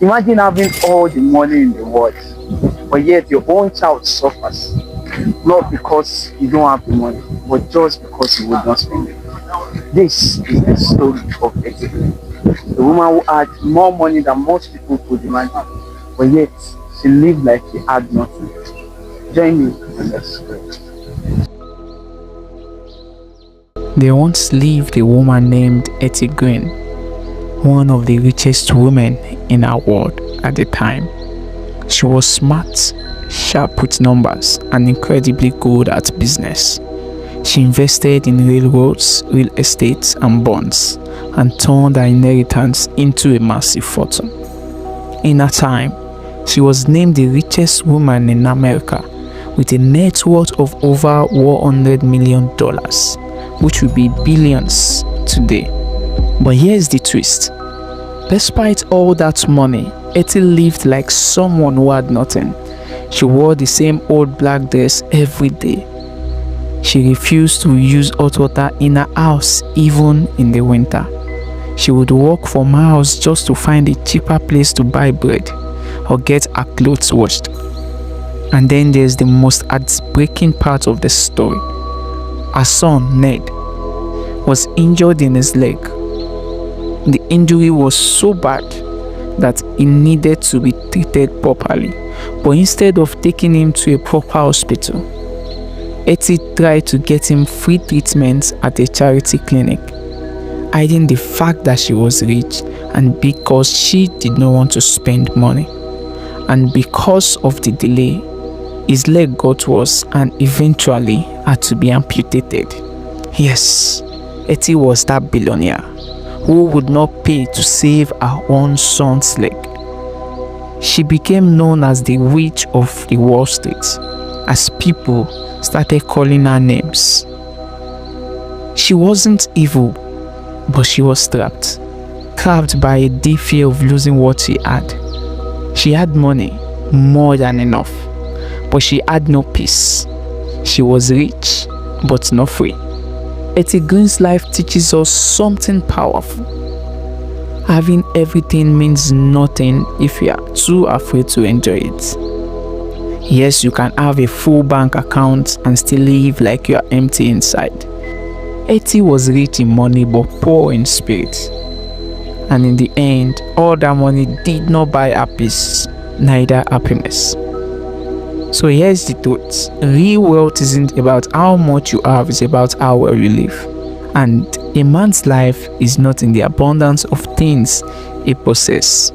Imagine having all the money in the world, but yet your own child suffers. Not because you don't have the money, but just because you would not spend it. This is the story of Hetty Green, the woman who had more money than most people could imagine, but yet she lived like she had nothing. Join me in the story. There once lived a woman named Hetty Green, one of the richest women in our world at the time. She was smart, sharp with numbers, and incredibly good at business. She invested in railroads, real estate, and bonds, and turned her inheritance into a massive fortune. In her time, she was named the richest woman in America with a net worth of over $100 million, which would be billions today. But here's the twist. Despite all that money, Hetty lived like someone who had nothing. She wore the same old black dress every day. She refused to use hot water in her house even in the winter. She would walk for miles just to find a cheaper place to buy bread or get her clothes washed. And then there's the most heartbreaking part of the story. Her son, Ned, was injured in his leg. The injury was so bad that he needed to be treated properly, but instead of taking him to a proper hospital, Hetty tried to get him free treatment at a charity clinic, hiding the fact that she was rich and because she did not want to spend money. And because of the delay, his leg got worse and eventually had to be amputated. Yes, Hetty was that billionaire who would not pay to save her own son's leg. She became known as the witch of the Wall Street as people started calling her names. She wasn't evil, but she was trapped by a deep fear of losing what she had. She had money, more than enough, but she had no peace. She was rich, but not free. Hetty Green's life teaches us something powerful. Having everything means nothing if you are too afraid to enjoy it. Yes, you can have a full bank account and still live like you are empty inside. Hetty was rich in money but poor in spirit. And in the end, all that money did not buy her peace, neither happiness. So here's the truth. Real wealth isn't about how much you have, it's about how well you live. And a man's life is not in the abundance of things he possesses.